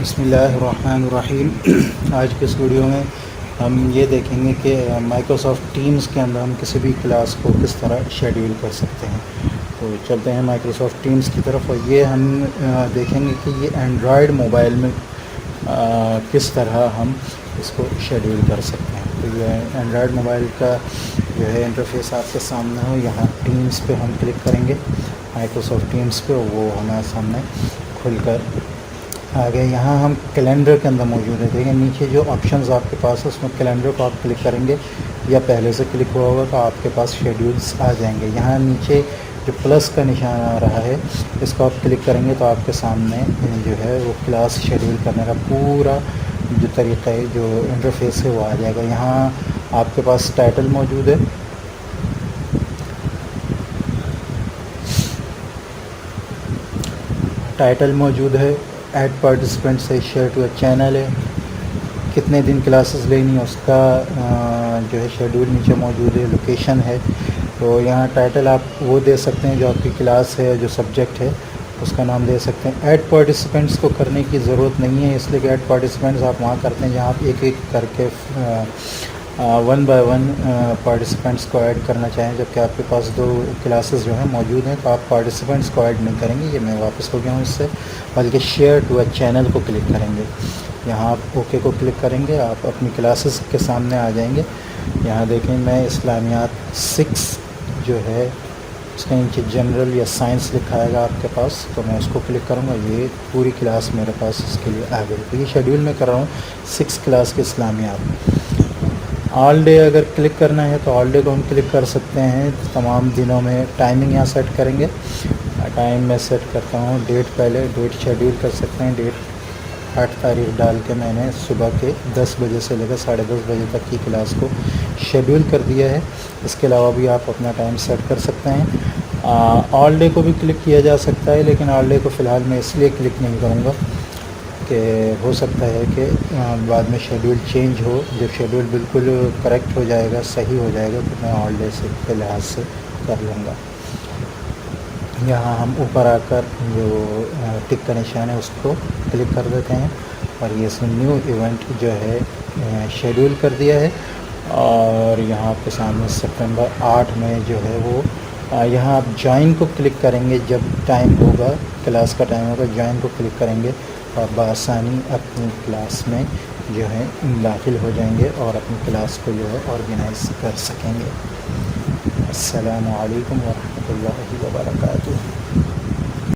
بسم اللہ الرحمن الرحیم۔ آج کے اس ویڈیو میں ہم یہ دیکھیں گے کہ مائکروسافٹ ٹیمز کے اندر ہم کسی بھی کلاس کو کس طرح شیڈیول کر سکتے ہیں۔ تو چلتے ہیں مائکروسافٹ ٹیمز کی طرف، اور یہ ہم دیکھیں گے کہ یہ اینڈرائڈ موبائل میں کس طرح ہم اس کو شیڈیول کر سکتے ہیں۔ تو یہ اینڈرائڈ موبائل کا جو ہے انٹرفیس آپ کے سامنے ہو، یہاں ٹیمز پہ ہم کلک کریں گے، مائکروسافٹ ٹیمز پہ، وہ ہمارے سامنے کھل کر آگے یہاں ہم کیلنڈر کے اندر موجود ہے۔ دیکھیں نیچے جو آپشنز آپ کے پاس ہے، اس میں کیلنڈر کو آپ کلک کریں گے یا پہلے سے کلک ہوا ہوگا تو آپ کے پاس شیڈیولز آ جائیں گے۔ یہاں نیچے جو پلس کا نشان آ رہا ہے، اس کو آپ کلک کریں گے تو آپ کے سامنے جو ہے وہ کلاس شیڈیول کرنے کا پورا جو طریقہ ہے، جو انٹرفیس ہے، وہ آ جائے گا۔ یہاں آپ کے پاس ٹائٹل موجود ہے، ایڈ پارٹیسپینٹس ہے، شیئر ٹو اے چینل ہے، کتنے دن کلاسز لینی ہے اس کا جو ہے شیڈول نیچے موجود ہے، لوکیشن ہے۔ تو یہاں ٹائٹل آپ وہ دے سکتے ہیں جو آپ کی کلاس ہے، جو سبجیکٹ ہے اس کا نام دے سکتے ہیں۔ ایڈ پارٹیسپینٹس کو کرنے کی ضرورت نہیں ہے، اس لیے کہ ایڈ پارٹیسپینٹس آپ وہاں کرتے ہیں جہاں آپ ایک ایک کر کے 1 بائی 1 پارٹیسپینٹس کو ایڈ کرنا چاہیں، جبکہ آپ کے پاس 2 کلاسز جو ہیں موجود ہیں تو آپ پارٹیسپینٹس کو ایڈ نہیں کریں گے۔ یہ میں واپس ہو گیا ہوں اس سے، بلکہ شیئر ٹو اے چینل کو کلک کریں گے۔ یہاں آپ اوکے کو کلک کریں گے، آپ اپنی کلاسز کے سامنے آ جائیں گے۔ یہاں دیکھیں میں اسلامیات 6 جو ہے اس کے نیچے جنرل یا سائنس لکھا آئے گا آپ کے پاس، تو میں اس کو کلک کروں گا۔ یہ پوری کلاس میرے پاس اس کے لیے آ گئی۔ تو یہ شیڈیول میں کر رہا ہوں 6 کلاس کے اسلامیات۔ آل ڈے اگر کلک کرنا ہے تو آل ڈے کو ہم کلک کر سکتے ہیں، تمام دنوں میں۔ ٹائمنگ یہاں سیٹ کریں گے، ٹائم میں سیٹ کرتا ہوں ڈیٹ، پہلے ڈیٹ شیڈیول کر سکتے ہیں۔ ڈیٹ 8 تاریخ ڈال کے میں نے صبح کے 10 بجے سے لے کر 10:30 بجے تک کی کلاس کو شیڈیول کر دیا ہے۔ اس کے علاوہ بھی آپ اپنا ٹائم سیٹ کر سکتے ہیں۔ آل ڈے کو بھی کلک کیا جا سکتا ہے، لیکن آل ڈے کو فی الحال میں اس لیے کلک نہیں کروں گا کہ ہو سکتا ہے کہ بعد میں شیڈیول چینج ہو۔ جب شیڈیول بالکل کریکٹ ہو جائے گا، صحیح ہو جائے گا، تو میں آل ڈے سے کے لحاظ سے کر لوں گا۔ یہاں ہم اوپر آ کر جو ٹک کا نشان ہے اس کو کلک کر دیتے ہیں، اور یہ اس میں نیو ایونٹ جو ہے شیڈیول کر دیا ہے۔ اور یہاں آپ کے سامنے سپٹمبر 8 میں جو ہے وہ یہاں آپ جوائن کو کلک کریں گے، جب ٹائم ہوگا، کلاس کا ٹائم ہوگا، جوائن کو کلک کریں گے اور بآسانی اپنی کلاس میں جو ہے داخل ہو جائیں گے اور اپنی کلاس کو جو ہے آرگنائز کر سکیں گے۔ السلام علیکم ورحمۃ اللہ وبرکاتہ۔